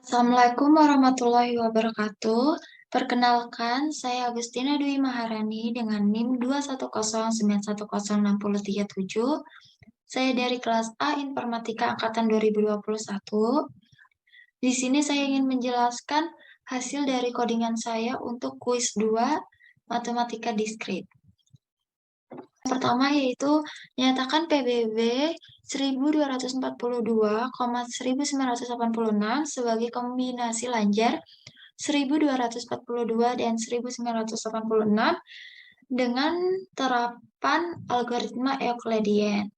Assalamualaikum warahmatullahi wabarakatuh. Perkenalkan, saya Agustina Dwi Maharani dengan NIM 210910637. Saya dari kelas A Informatika Angkatan 2021. Di sini saya ingin menjelaskan hasil dari codingan saya untuk kuis 2 Matematika Diskrit. Pertama yaitu nyatakan PBB 1242,1986 sebagai kombinasi lanjar 1242 dan 1986 dengan terapan algoritma Euclidean.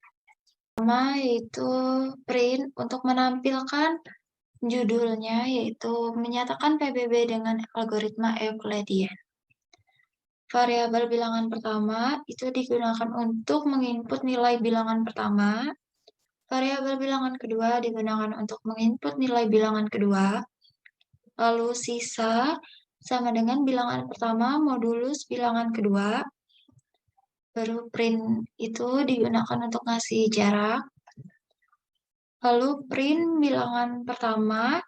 Pertama yaitu print untuk menampilkan judulnya yaitu menyatakan PBB dengan algoritma Euclidean. Variabel bilangan pertama itu digunakan untuk menginput nilai bilangan pertama. Variabel bilangan kedua digunakan untuk menginput nilai bilangan kedua. Lalu sisa sama dengan bilangan pertama modulus bilangan kedua. Baru print itu digunakan untuk ngasih jarak. Lalu print bilangan pertama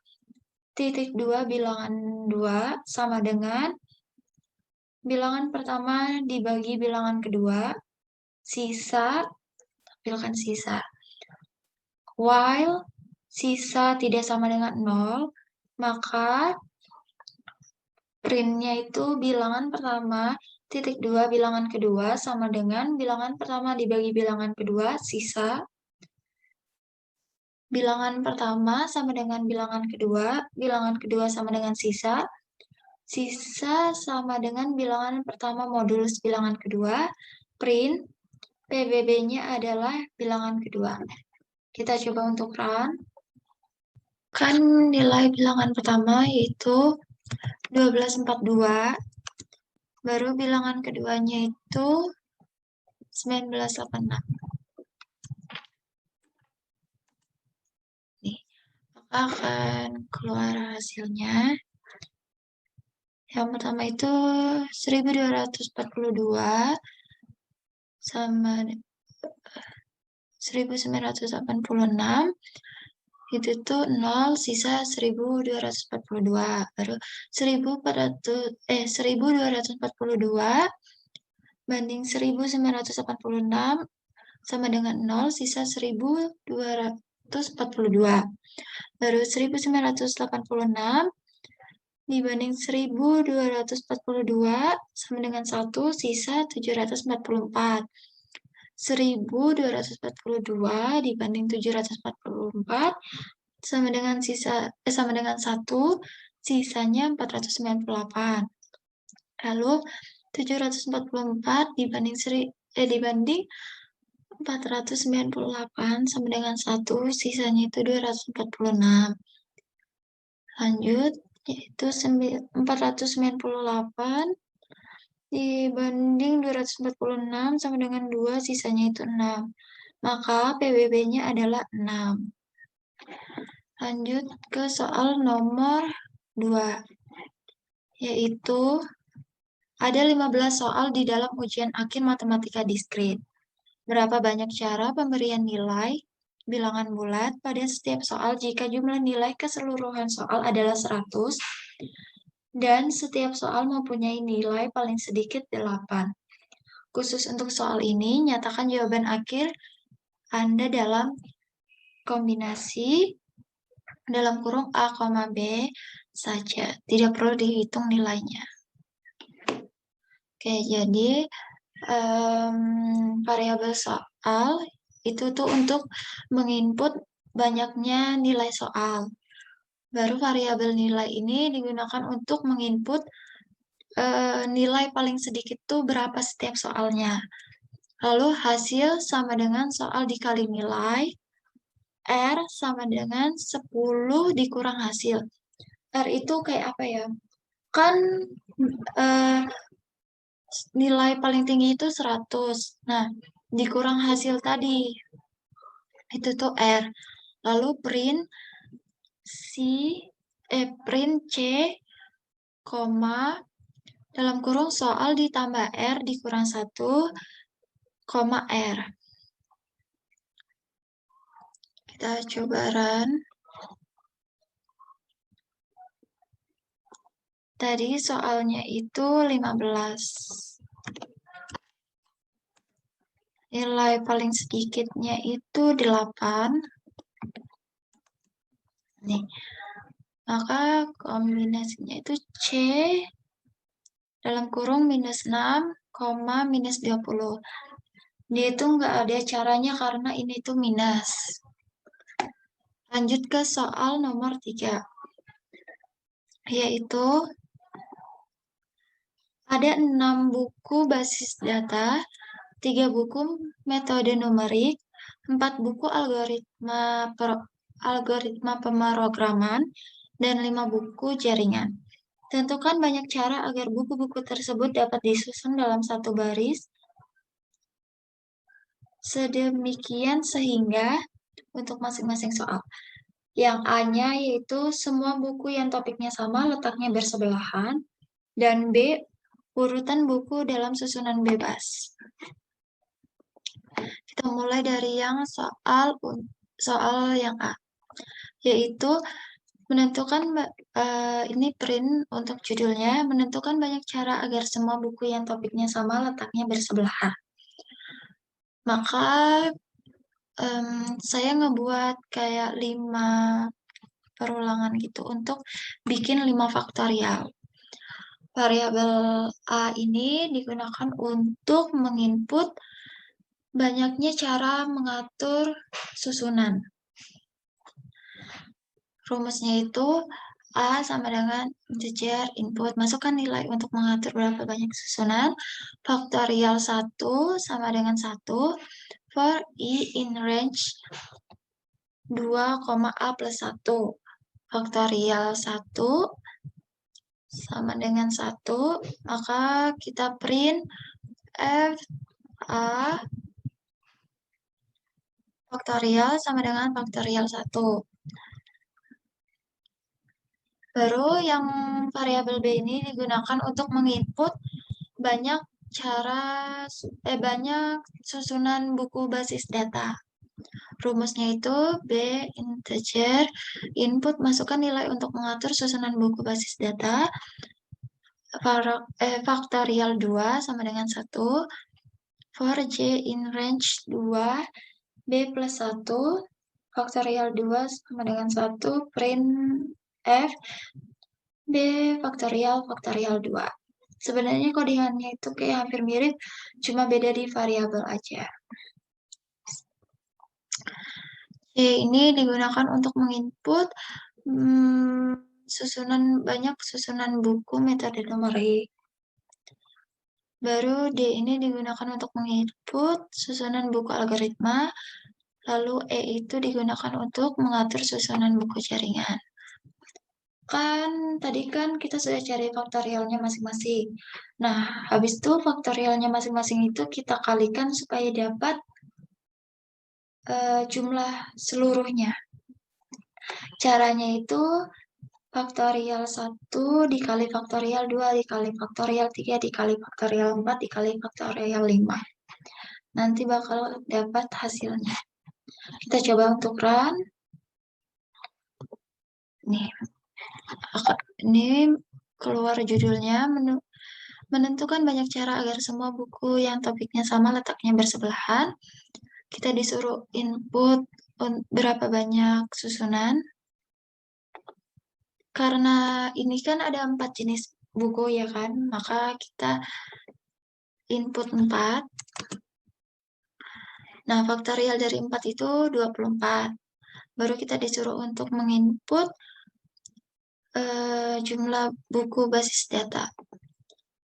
titik 2 bilangan 2 sama dengan bilangan pertama dibagi bilangan kedua. Sisa, tampilkan sisa. While sisa tidak sama dengan 0, maka printnya itu bilangan pertama titik 2 bilangan kedua sama dengan bilangan pertama dibagi bilangan kedua, sisa. Bilangan pertama sama dengan bilangan kedua sama dengan sisa. Sisa sama dengan bilangan pertama modulus bilangan kedua. Print, PBB-nya adalah bilangan kedua. Kita coba untuk run. Kan nilai bilangan pertama yaitu 1242. Baru bilangan keduanya itu 1986. Nih, maka akan keluar hasilnya. Yang pertama itu 1242 sama 1986. Itu tuh 0 sisa 1242. Baru 1242 banding 1986 sama dengan 0 sisa 1242. Baru 1986 dibanding 1242 sama dengan 1 sisa 744. 1242 dibanding 744 sama dengan sama dengan 1, sisanya 498. Lalu 744 dibanding 498 sama dengan 1, sisanya itu 246. Lanjut, yaitu 498 dibanding 246 sama dengan 2, sisanya itu 6. Maka PBB-nya adalah 6. Lanjut ke soal nomor 2. Yaitu ada 15 soal di dalam ujian akhir matematika diskrit. Berapa banyak cara pemberian nilai bilangan bulat pada setiap soal jika jumlah nilai keseluruhan soal adalah 100 dan setiap soal mempunyai nilai paling sedikit 8. Khusus untuk soal ini, nyatakan jawaban akhir Anda dalam kombinasi dalam kurung A, B saja. Tidak perlu dihitung nilainya. Oke, jadi variabel soal itu tuh untuk menginput banyaknya nilai soal. Baru variabel nilai ini digunakan untuk menginput nilai paling sedikit tuh berapa setiap soalnya. Lalu hasil sama dengan soal dikali nilai, R sama dengan 10 dikurang hasil. R itu kayak apa ya? Kan nilai paling tinggi itu 100. Nah, dikurang hasil tadi. Itu tuh R. Lalu print C, koma, dalam kurung soal ditambah R dikurang 1, koma R. Kita coba run. Tadi soalnya itu 15. Nilai paling sedikitnya itu 8. Nih, maka kombinasinya itu C dalam kurung minus 6, minus 20. Dia itu nggak ada caranya karena ini tuh minus. Lanjut ke soal nomor 3. Yaitu ada 6 buku basis data, 3 buku metode numerik, 4 buku algoritma pemrograman, dan 5 buku jaringan. Tentukan banyak cara agar buku-buku tersebut dapat disusun dalam satu baris sedemikian sehingga untuk masing-masing soal. Yang A-nya yaitu semua buku yang topiknya sama letaknya bersebelahan, dan B, urutan buku dalam susunan bebas. Kita mulai dari yang soal yang A, yaitu menentukan ini print untuk judulnya, menentukan banyak cara agar semua buku yang topiknya sama letaknya bersebelahan. Maka saya ngebuat kayak 5 perulangan gitu untuk bikin 5 faktorial. Variabel A ini digunakan untuk menginput banyaknya cara mengatur susunan. Rumusnya itu A sama dengan integer input. Masukkan nilai untuk mengatur berapa banyak susunan. Faktorial 1 sama dengan 1 for I in range 2, A plus 1. Faktorial 1 sama dengan 1, maka kita print F A faktorial sama dengan faktorial 1. Baru yang variabel B ini digunakan untuk menginput banyak banyak susunan buku basis data. Rumusnya itu B integer input masukkan nilai untuk mengatur susunan buku basis data faktorial 2 sama dengan 1 for J in range 2 B plus 1 faktorial 2 sama dengan 1 print F B faktorial 2. Sebenarnya codingannya itu kayak hampir mirip, cuma beda di variabel aja. C ini digunakan untuk menginput banyak susunan buku metode numerik. Baru D ini digunakan untuk menginput susunan buku algoritma, lalu E itu digunakan untuk mengatur susunan buku jaringan. Tadi kan kita sudah cari faktorialnya masing-masing. Nah, habis itu faktorialnya masing-masing itu kita kalikan supaya dapat jumlah seluruhnya. Caranya itu faktorial 1 dikali faktorial 2 dikali faktorial 3 dikali faktorial 4 dikali faktorial 5. Nanti bakal dapat hasilnya. Kita coba untuk run. Ini keluar judulnya, menentukan banyak cara agar semua buku yang topiknya sama letaknya bersebelahan. Kita disuruh input berapa banyak susunan. Karena ini kan ada 4 jenis buku ya kan, maka kita input 4. Nah, faktorial dari 4 itu 24. Baru kita disuruh untuk menginput jumlah buku basis data.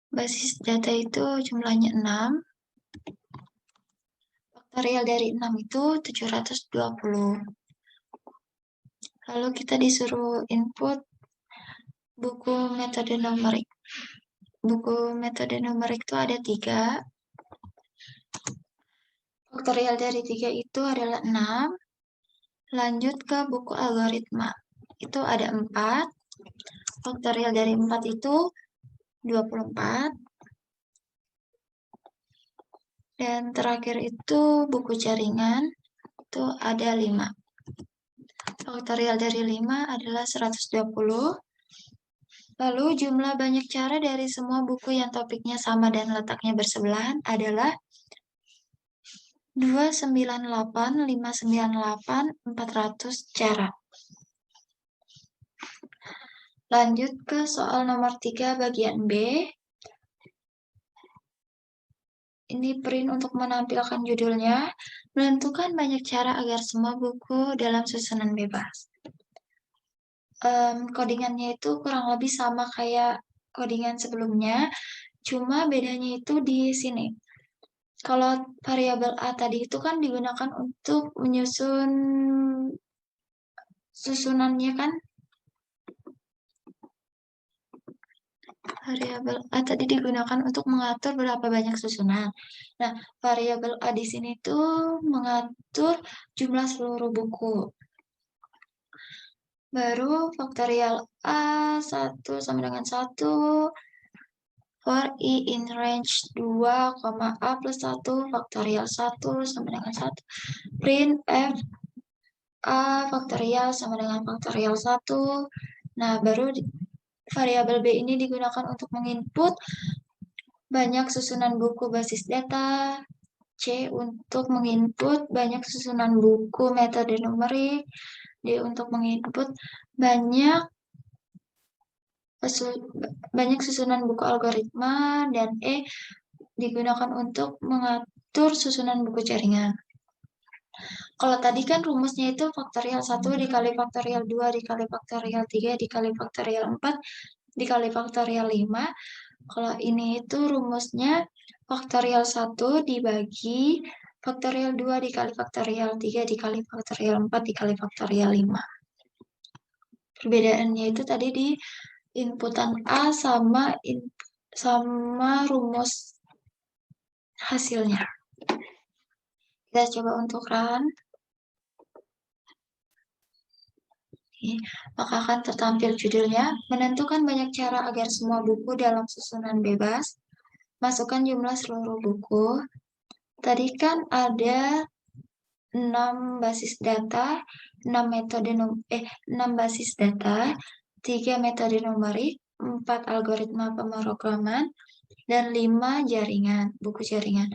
Basis data itu jumlahnya 6. Faktorial dari 6 itu 720. Lalu kita disuruh input buku metode numerik. Buku metode numerik itu ada 3. Faktorial dari 3 itu adalah 6. Lanjut ke buku algoritma. Itu ada 4. Faktorial dari 4 itu 24. Dan terakhir itu buku jaringan. Itu ada 5. Faktorial dari 5 adalah 120. Lalu jumlah banyak cara dari semua buku yang topiknya sama dan letaknya bersebelahan adalah 298, 598, 400 cara. Lanjut ke soal nomor 3 bagian B. Ini print untuk menampilkan judulnya. Menentukan banyak cara agar semua buku dalam susunan bebas. Codingannya itu kurang lebih sama kayak codingan sebelumnya, cuma bedanya itu di sini. Kalau variabel A tadi itu kan digunakan untuk menyusun susunannya kan. Variabel A tadi digunakan untuk mengatur berapa banyak susunan. Nah, variabel A di sini tuh mengatur jumlah seluruh buku. Baru faktorial A1 sama dengan 1 for I in range 2, A plus 1 faktorial 1 sama dengan 1. Print F A faktorial sama dengan faktorial 1. Nah, baru variabel B ini digunakan untuk menginput banyak susunan buku basis data. C untuk menginput banyak susunan buku metode numerik. D untuk menginput banyak susunan buku algoritma. Dan E digunakan untuk mengatur susunan buku jaringan. Kalau tadi kan rumusnya itu faktorial 1 dikali faktorial 2 dikali faktorial 3 dikali faktorial 4 dikali faktorial 5. Kalau ini itu rumusnya faktorial 1 dibagi faktorial 2 dikali faktorial 3 dikali faktorial 4 dikali faktorial 5. Perbedaannya itu tadi di inputan A sama rumus hasilnya. Kita coba untuk run. Maka akan tertampil judulnya, menentukan banyak cara agar semua buku dalam susunan bebas. Masukkan jumlah seluruh buku. Tadi kan ada 6 basis data, 6 basis data, 3 metode numerik, 4 algoritma pemrograman, dan 5 jaringan, buku jaringan.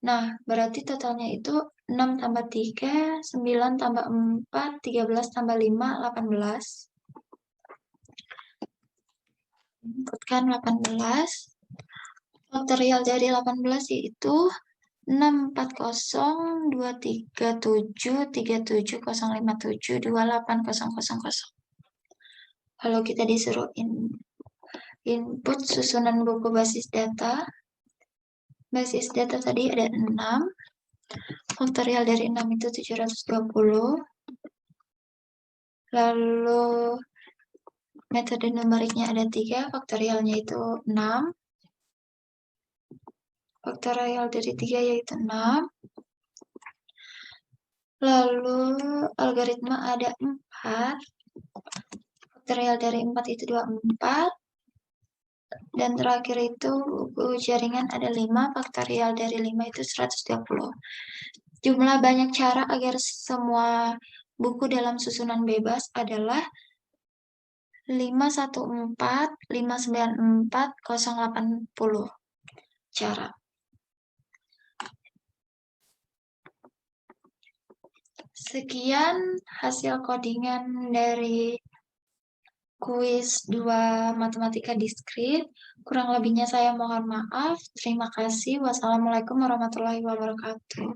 Nah, berarti totalnya itu 6 tambah 3, 9 tambah 4, 13 tambah 5, 18. Inputkan 18. Faktorial dari 18 yaitu 64023373705728000. Kalau kita disuruh input susunan buku basis data. Basis data tadi ada 6. Faktorial dari 6 itu 720. Lalu metode numeriknya ada 3. Faktorialnya itu 6. Faktorial dari 3 yaitu 6. Lalu algoritma ada 4. Faktorial dari 4 itu 24. Dan terakhir itu buku jaringan ada 5. Faktorial dari 5 itu 120. Jumlah banyak cara agar semua buku dalam susunan bebas adalah 514, 594, 080 cara. Sekian hasil codingan dari kuis 2 matematika diskrit. Kurang lebihnya saya mohon maaf. Terima kasih. Wassalamualaikum warahmatullahi wabarakatuh.